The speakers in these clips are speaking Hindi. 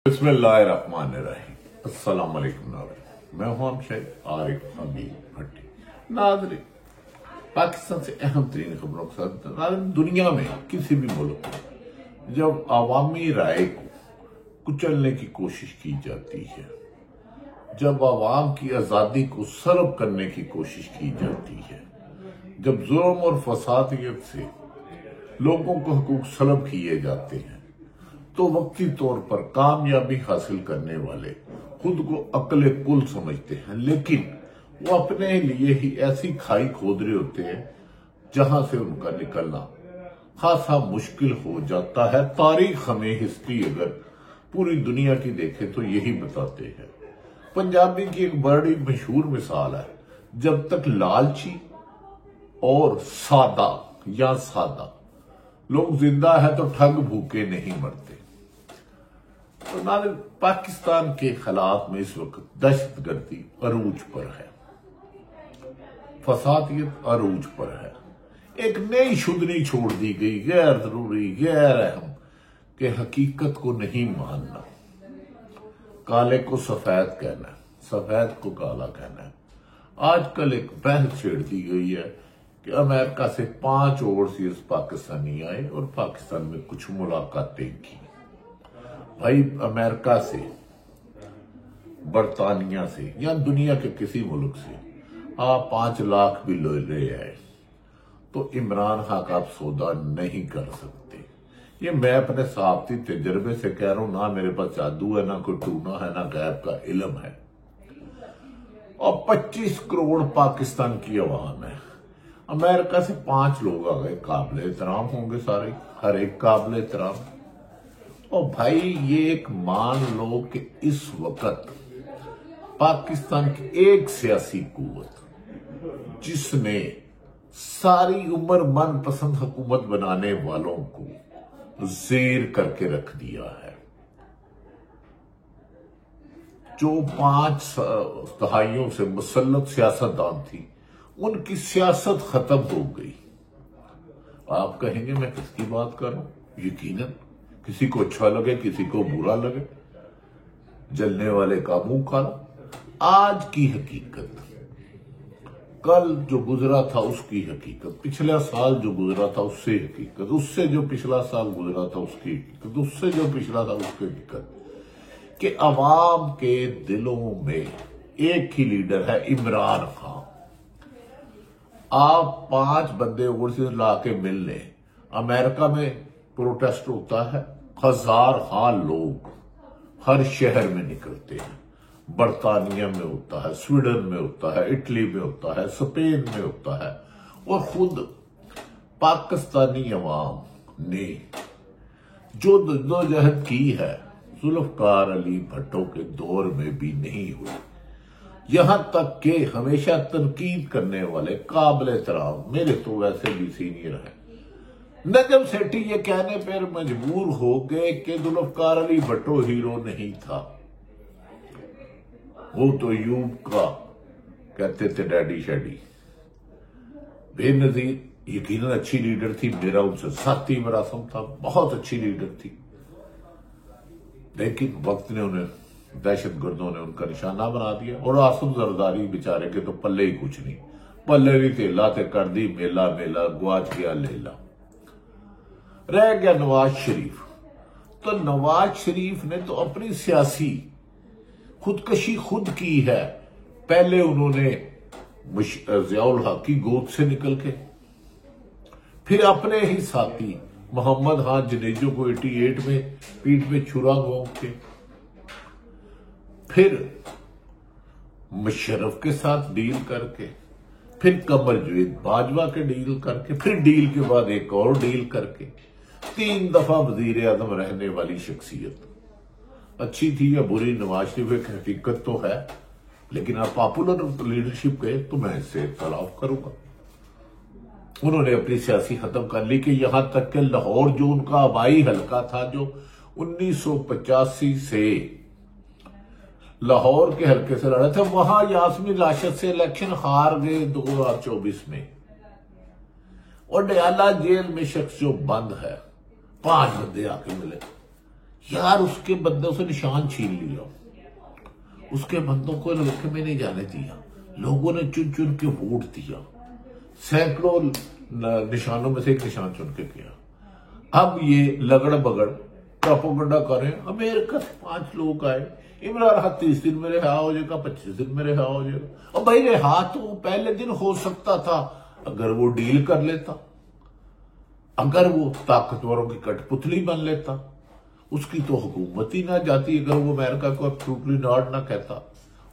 बिस्मिल्लाहिर्रहमानिर्रहीम। अस्सलाम वालेकुम नाज़रीन, मैं हूं शेख आरिफ हमीद भट्टी। नाज़रीन, पाकिस्तान से अहम तरीन खबरों के साथ नाज़रीन, दुनिया में किसी भी मुल्क में जब अवामी राय को कुचलने की कोशिश की जाती है, जब आवाम की आज़ादी को सरब करने की कोशिश की जाती है, जब जुल्म और फसादियत से लोगों को हकूक सलब किए जाते हैं, तो वक्ती तौर पर कामयाबी हासिल करने वाले खुद को अक्ल कुल समझते हैं, लेकिन वो अपने लिए ही ऐसी खाई खोद रहे होते हैं जहां से उनका निकलना खासा मुश्किल हो जाता है। तारीख हमें हिस्ट्री अगर पूरी दुनिया की देखे तो यही बताते हैं। पंजाबी की एक बड़ी मशहूर मिसाल है, जब तक लालची और सादा लोग जिंदा है तो ठग भूखे नहीं मरते। तो नाज़रीन, पाकिस्तान के हालात में इस वक्त दहशतगर्दी अरूज पर है, फसादियत अरूज पर है। एक नई शुद्धनी छोड़ दी गई, गैर जरूरी गैर अहम के हकीकत को नहीं मानना, काले को सफेद कहना, सफेद को काला कहना। आजकल एक बहस छेड़ दी गई है कि अमेरिका से 5 ओवरसीज पाकिस्तानी आए और पाकिस्तान में कुछ मुलाकातें की। भाई, अमेरिका से, बरतानिया से या दुनिया के किसी मुल्क से आप 5 लाख भी ले आए तो इमरान खान का आप सौदा नहीं कर सकते। ये मैं अपने साहबती तजर्बे से कह रहा हूं, ना मेरे पास जादू है, ना कोई टूना है, ना गैब का इल्म है। और 25 करोड़ पाकिस्तान की आवाम है। अमेरिका से 5 लोग आ गए, काबिल एहतराम होंगे सारे, हर एक काबिल एहतराम। और भाई, ये एक मान लो कि इस वक्त पाकिस्तान की एक सियासी कुव्वत जिसने सारी उम्र मनपसंद हुकूमत बनाने वालों को जेर करके रख दिया है, जो 5 दहाइयों से मुसल्लत सियासतदान थी, उनकी सियासत खत्म हो गई। आप कहेंगे मैं किसकी बात कर रहा हूं? यकीनन किसी को अच्छा लगे, किसी को बुरा लगे, जलने वाले का मुंह काला। आज की हकीकत, कल जो गुजरा था उसकी हकीकत, पिछला साल जो गुजरा था उससे हकीकत, उससे जो पिछला साल गुजरा था उसकी हकीकत, उससे जो पिछला था उसकी हकीकत, कि अवाम के दिलों में एक ही लीडर है, इमरान खान। आप 5 बंदे ओवरसीज ला के मिल लें, अमेरिका में प्रोटेस्ट होता है, 1000 लोग हर शहर में निकलते हैं। बरतानिया में होता है, स्वीडन में होता है, इटली में होता है, स्पेन में होता है। और खुद पाकिस्तानी अवाम ने जो जद्दोजहद की है, जुल्फकार अली भट्टो के दौर में भी नहीं हुई। यहां तक कि हमेशा तनकीद करने वाले काबिल एहतराम, मेरे तो वैसे भी सीनियर है, नजम सेठी ये कहने पर मजबूर हो गए कि जुल्फकार अली भट्टो हीरो नहीं था, वो तो यूब का कहते थे डैडी शैडी। बेनजीर यकीनन अच्छी लीडर थी, मेरा उनसे साथी मरासम था, बहुत अच्छी लीडर थी, लेकिन वक्त ने उन्हें, दहशतगर्दों ने उनका निशाना बना दिया। और आसिम जरदारी बेचारे के तो पल्ले ही कुछ नहीं, पल्ले नहीं तेला ते कर दी मेला मेला, गुआच गया लेला। रह गया नवाज शरीफ। तो नवाज शरीफ ने तो अपनी सियासी खुदकशी खुद की है। पहले उन्होंने ज़ियाउल हक की गोद से निकल के, फिर अपने ही साथी मोहम्मद खान जनेजो को 88 में पीठ में छुरा घोंप के, फिर मुशर्रफ के साथ डील करके, फिर कमरजावेद बाजवा के डील करके, फिर डील के बाद एक और डील करके 3 दफा वजीर आजम रहने वाली शख्सियत। अच्छी थी या बुरी, नवाज शरीफ एक हकीकत तो है, लेकिन आप पॉपुलर लीडरशिप गए तो मैं इससे इख्तलाफ करूंगा। उन्होंने अपनी सियासी खत्म कर ली कि यहां तक कि लाहौर जो उनका आबाई हल्का था, जो 1985 से लाहौर के हल्के से लड़ा था, वहां यास्मीन राशिद से इलेक्शन हार गए 2024 में। और डयाला जेल में शख्स जो बंद है, 5 बंदे आके मिले, यार उसके बंदों से निशान छीन लिया, उसके बंदों को इलाके में नहीं जाने दिया, लोगों ने चुन चुन के वोट दिया, सैकड़ों निशानों में से एक निशान चुन के किया। अब ये लगड़ बगड़ प्रोपोगंडा करें, अमेरिका से 5 लोग आए, इमरान खान 30 दिन में रिहा हो जाएगा, 25 दिन में रिहा हो जाएगा। और भाई रिहा तो पहले दिन हो सकता था अगर वो डील कर लेता, अगर वो ताकतवरों की कठपुतली बन लेता, उसकी तो हुकूमत ही ना जाती। अगर वो अमेरिका को एब्सोल्युटली नॉट ना कहता,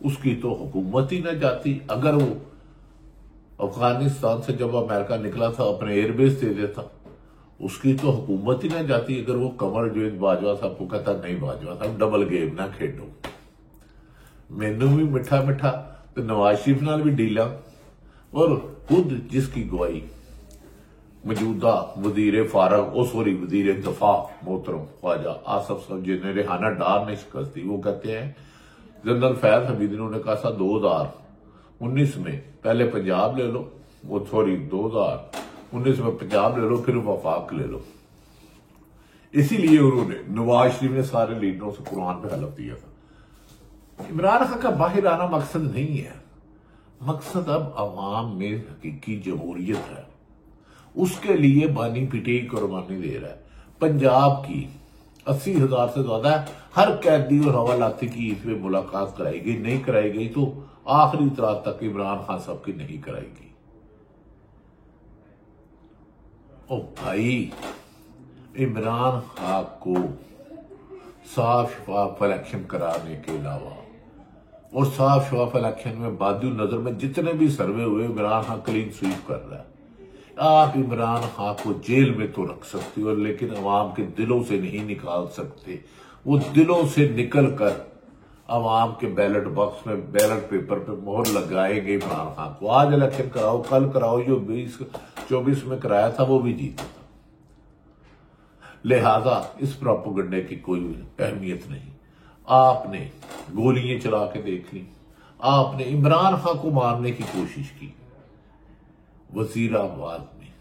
उसकी तो हुकूमत ही ना जाती। अगर वो अफगानिस्तान से जब अमेरिका निकला था अपने एयरबेस दे देता, उसकी तो हुकूमत ही ना जाती। अगर वो कमर जुवेद बाजवा साहब को कहता नहीं बाजवा साहब डबल गेम ना खेडो, मैनू भी मिठा मिठा तो नवाज शरीफ नाल भी डीला। और खुद जिसकी गवाही मौजूदा वजीर फारग वजीर दफा मोहतरम ख्वाजा आसफ साहब जिन्हें रेहाना डार ने शिकस्त दी, वो कहते हैं जनरल फैज हमीद ने कहा था 2019 में पहले पंजाब ले लो, वो 2019 में पंजाब ले लो फिर वफाक ले लो। इसीलिए उन्होंने नवाज शरीफ ने सारे लीडरों से कुरान पे हलफ दिया था। इमरान खान का बाहर आना मकसद नहीं है, मकसद अब अवाम में हकीकी जमहूरियत है, उसके लिए बानी पिटी कुर्बानी दे रहा है। पंजाब की 80,000 से ज्यादा हर कैदी और हवालाती की इसमें मुलाकात कराई गई, नहीं कराई गई तो आखिरी रात तक इमरान खान साहब की नहीं कराएगी। ओ भाई, इमरान खान को साफ शफाफ इलेक्शन कराने के अलावा और साफ शफाफ इलेक्शन में बादू नजर में जितने भी सर्वे हुए इमरान खान क्लीन स्वीप कर रहा है। आप इमरान खान को जेल में तो रख सकते हो, लेकिन अवाम के दिलों से नहीं निकाल सकते। वो दिलों से निकल कर अवाम के बैलेट बॉक्स में बैलेट पेपर पे मोहर लगाएंगे इमरान खान को। आज इलेक्शन कराओ, कल कराओ, जो 2024 में कराया था वो भी जीता था। लिहाजा इस प्रोपेगेंडे की कोई अहमियत नहीं। आपने गोलियां चला के देख ली, आपने इमरान खान को मारने की कोशिश की वजीराबाद में,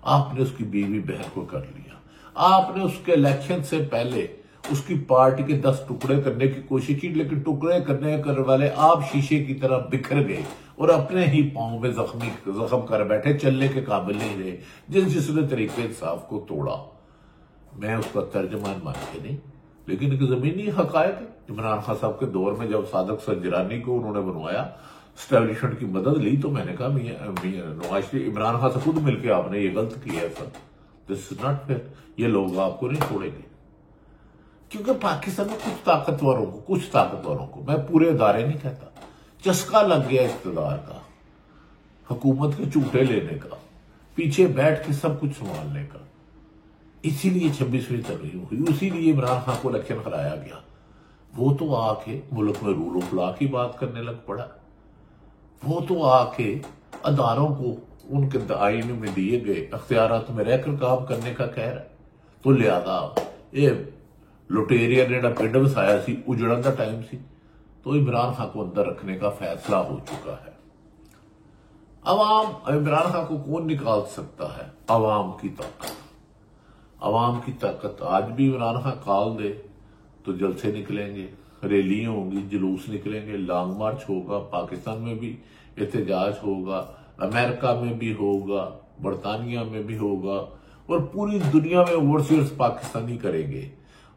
आपने उसकी बीवी बहन को कर लिया, आपने उसके इलेक्शन से पहले उसकी पार्टी के 10 टुकड़े करने की कोशिश की, लेकिन टुकड़े करने वाले आप शीशे की तरह बिखर गए और अपने ही पांव में जख्म कर बैठे, चलने के काबिल नहीं रहे। जिसने तरीके इंसाफ को तोड़ा, मैं उसका तर्जमान मान के नहीं, लेकिन एक जमीनी हकायक है। इमरान खान साहब के दौर में जब सादक संजरानी को उन्होंने बनवाया, स्टैब्लिशमेंट की मदद ली, तो मैंने कहा नवाज शरीफ इमरान खान से खुद मिलकर आपने ये गलत किया है sir, this is not fair, ये लोग आपको नहीं छोड़ेंगे। क्योंकि पाकिस्तान में कुछ ताकतवरों को मैं पूरे इदारे नहीं कहता, चस्का लग गया इख्तिदार का, हुकूमत के झूठे लेने का, पीछे बैठ के सब कुछ संभालने का। इसीलिए 26वीं तरमीम हुई, इसीलिए इमरान खान को इलेक्शन हराया गया। वो तो आके मुल्क में रूल ऑफ लॉ की बात करने लग पड़ा, वो तो आके अदारों को उनके आईन में दिए गए अख्तियारात में रहकर काम करने का कह रहा है। तो लिहाजा ये लुटेरिया ने पिंड वसाया सी, उजड़न का टाइम सी, तो इमरान खान को अंदर रखने का फैसला हो चुका है। अवाम इमरान खान को कौन निकाल सकता है? अवाम की ताकत। अवाम की ताकत आज भी इमरान खान काल दे तो जलसे निकलेंगे, रैलियां होंगी, जुलूस निकलेंगे, लॉन्ग मार्च होगा, पाकिस्तान में भी एहतजाज होगा, अमेरिका में भी होगा, बरतानिया में भी होगा, और पूरी दुनिया में ओवरसीयर्स पाकिस्तानी करेंगे।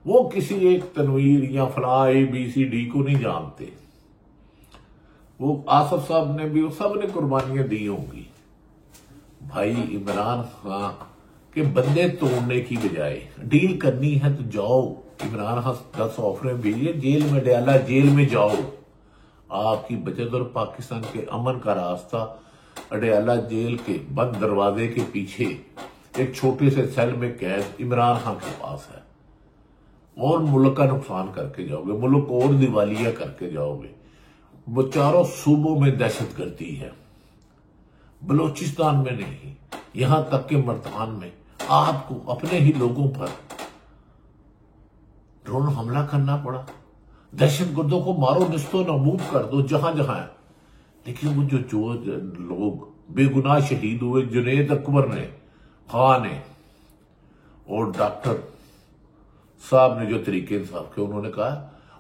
वो किसी एक तनवीर या फला ABCD को नहीं जानते। वो आसफ साहब ने भी, सब ने कुर्बानियां दी होंगी। भाई इमरान खान के बंदे तोड़ने की बजाय डील करनी है तो जाओ, इमरान खान 10 ऑफरें भेजिए, जेल में डाला, जेल में जाओ। आपकी बचत और पाकिस्तान के अमन का रास्ता अडयाला जेल के बंद दरवाजे के पीछे एक छोटे से सेल में कैद इमरान खान के पास है, और मुल्क का नुकसान करके जाओगे, मुल्क को और दिवालिया करके जाओगे। वो चारों सूबों में दहशतगर्दी है, बलोचिस्तान में नहीं, यहां तक के मर्दान में आपको अपने ही लोगों पर ड्रोन हमला करना पड़ा। दहशतगर्दों को मारो, निस्तो नबूद कर दो जहां जहां है। लेकिन वो जो लोग बेगुनाह शहीद हुए, जुनैद अकबर ने, खान ने और डॉक्टर साहब ने जो तरीके इंसाफ के उन्होंने कहा,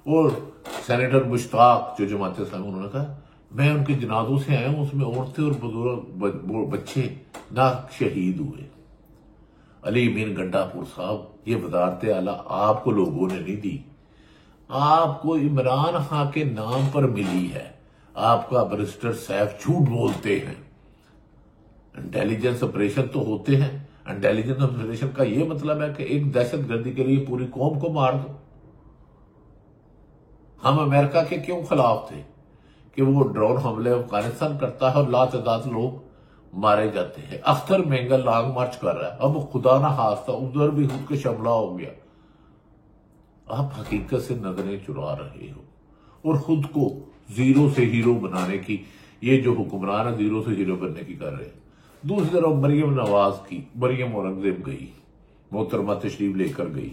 और सेनेटर मुश्ताक जो जमाते साहब उन्होंने कहा मैं उनके जनाजों से आया हूं, उसमें औरतें और बुजुर्ग बच्चे ना शहीद हुए। अली अमीन गंडापुर साहब, ये वजारत आला आपको लोगों ने नहीं दी, आपको इमरान खान के नाम पर मिली है। आपका बैरिस्टर सैफ झूठ बोलते हैं। इंटेलिजेंस ऑपरेशन तो होते हैं, इंटेलिजेंस ऑपरेशन का यह मतलब है कि एक दहशतगर्दी के लिए पूरी कौम को मार दो। हम अमेरिका के क्यों खिलाफ थे कि वो ड्रोन हमले अफगानिस्तान करता है और लातादाद लोग मारे जाते हैं। अख्तर मेंगल लॉन्ग मार्च कर रहा है, अब खुदा ना खास्ता उधर भी खुद के शमला हो गया। आप हकीकत से नजरें चुरा रहे हो और खुद को जीरो से हीरो बनाने की, ये जो हुक्मरान है जीरो से हीरो बनने की कर रहे हैं। दूसरी तरफ मरियम नवाज की, मरियम औरंगजेब गई, मोहतरमा तशरीफ लेकर गई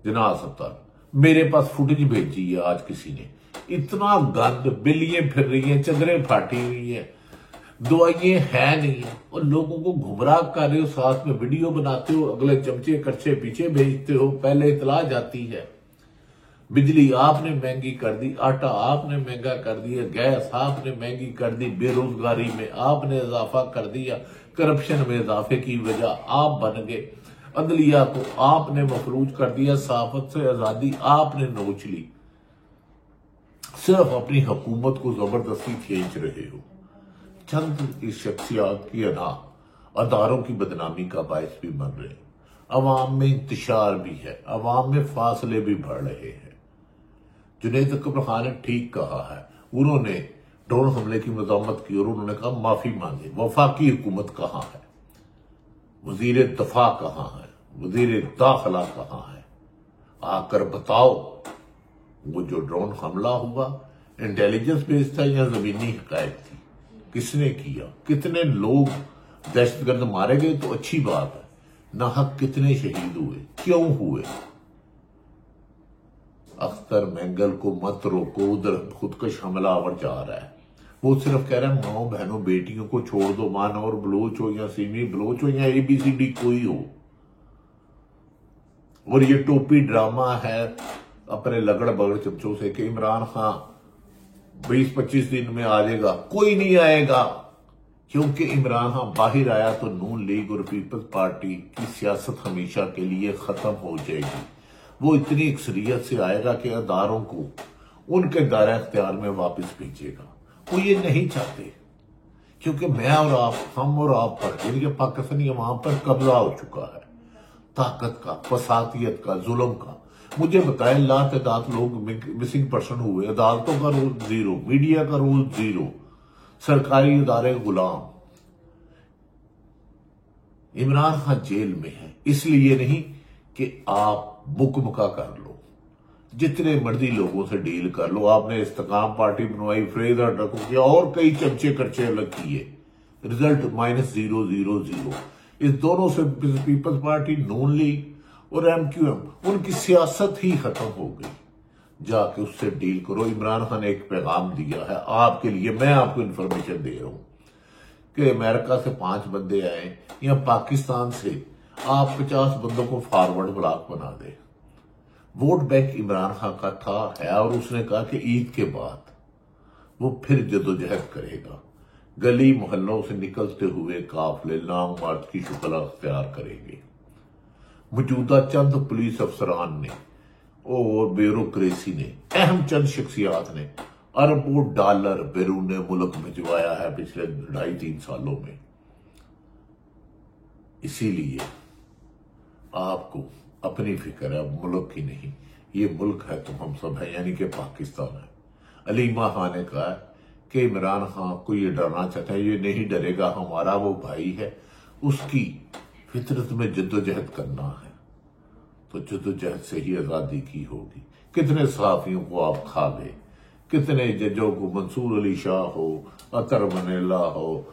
जना अस्पताल। मेरे पास फुटेज भेजी है आज किसी ने, इतना गंद, बिल्लियां फिर रही हैं, चदरें फाटी हुई है, दवाइयां है नहीं है, और लोगों को गुमराह कर रहे हो, साथ में वीडियो बनाते हो, अगले चमचे कच्चे पीछे भेजते हो, पहले इतला जाती है। बिजली आपने महंगी कर दी, आटा आपने महंगा कर दिया, गैस आपने महंगी कर दी, बेरोजगारी में आपने इजाफा कर दिया, करप्शन में इजाफे की वजह आप बन गए, अदलिया को आपने मफलूज कर दिया, सहाफत से आजादी आपने नोच ली। सिर्फ अपनी हुकूमत को जबरदस्ती खींच रहे हो। चंद इस शख्सियात की अदा अदारों की बदनामी का बायस भी बन रहे हैं। अवाम में इंतशार भी है, अवाम में फासले भी बढ़ रहे हैं। जुनैद अकबर खान ने ठीक कहा है, उन्होंने ड्रोन हमले की मज़म्मत की और उन्होंने कहा माफी मांगे। वफाकी हुकूमत कहां है, वजीर दफा कहां है, वजीर दाखिला कहां है, आकर बताओ। वो जो ड्रोन हमला हुआ इंटेलिजेंस बेस्ड था या जमीनी हकायत थी, किसने किया, कितने लोग दहशतगर्द मारे गए तो अच्छी बात है, नाहक कितने शहीद हुए, क्यों हुए। अख्तर मेंगल को मत रोको, उधर खुदकश हमलावर जा रहा है। वो सिर्फ कह रहा है माओ बहनों बेटियों को छोड़ दो, मान और बलोच हो या सीमी बलोच हो या ABCD कोई हो। और ये टोपी ड्रामा है अपने लगड़ बगड़ चमचों से कि इमरान खान 20-25 दिन में आ जाएगा, कोई नहीं आएगा, क्योंकि इमरान खान बाहर आया तो नून लीग और पीपल्स पार्टी की सियासत हमेशा के लिए खत्म हो जाएगी। वो इतनी अक्सरियत से आएगा कि अदारों को उनके दायरा इख्तियार में वापस भेजेगा। वो ये नहीं चाहते, क्योंकि मैं और आप, हम और आप पर, यानी कि पाकिस्तानी अवाम पर कब्जा हो चुका है, ताकत का, फसादियत का, जुल्म का। मुझे बताएं, लातादाद लोग मिसिंग पर्सन हुए, अदालतों का रोल जीरो, मीडिया का रोल जीरो, सरकारी इदारे गुलाम। इमरान खान जेल में है इसलिए नहीं कि आप मुकमका कर लो, जितने मर्जी लोगों से डील कर लो। आपने इस्तेकाम पार्टी बनवाई, फ्रेजर डको किया और कई चमचे कच्चे अलग किए, रिजल्ट -000। इस दोनों से पीपल्स पार्टी, नून लीग और MQM, उनकी सियासत ही खत्म हो गई। जाके उससे डील करो। इमरान खान ने एक पैगाम दिया है आपके लिए, मैं आपको इंफॉर्मेशन दे रहा हूं कि अमेरिका से 5 बंदे आए या पाकिस्तान से आप 50 बंदों को फॉरवर्ड ब्लॉक बना दे। वोट बैंक इमरान खान का था है, और उसने कहा कि ईद के बाद वो फिर जदोजहद करेगा, गली मोहल्लों से निकलते हुए काफिले लॉन्ग मार्च की शक्ल अख्तियार करेंगे। मौजूदा चंद पुलिस अफसरान ने और ब्यूरोक्रेसी ने, अहम चंद शख्सियात ने अरबों डॉलर बैरून मुल्क भिजवाया है पिछले 2.5-3 सालों में। इसीलिए आपको अपनी फिक्र है, मुल्क की नहीं। ये मुल्क है तो हम सब है, यानी कि पाकिस्तान है। अलीमा खान ने कहा कि इमरान खान को ये डरना चाहता है, ये नहीं डरेगा, हमारा वो भाई है, उसकी फितरत में जद्दोजहद करना है, तो जद्दोजहद से ही आजादी की होगी। कितने सहाफियों को आप खा गए, कितने जजों को, मंसूर अली शाह हो, अतर मनीला हो,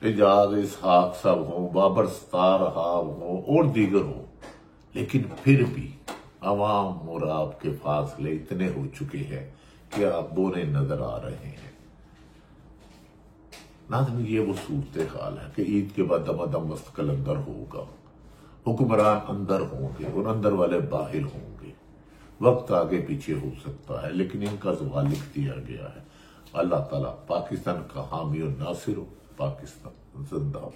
एजाज इसहाक सब हो, बाबर सतार हो और दीगर हो, लेकिन फिर भी अवाम और आपके फासले इतने हो चुके हैं कि आप बोने नजर आ रहे हैं। नाज़रीन, ये वो सूरत हाल है कि ईद के बाद दमादम मस्त कलंदर होगा। हुक्मरान अंदर होंगे और अंदर वाले बाहर होंगे। वक्त आगे पीछे हो सकता है, लेकिन इनका जवाब लिख दिया गया है। अल्लाह ताला पाकिस्तान का हामी और नासिर हो। पाकिस्तान जिंदाबाद।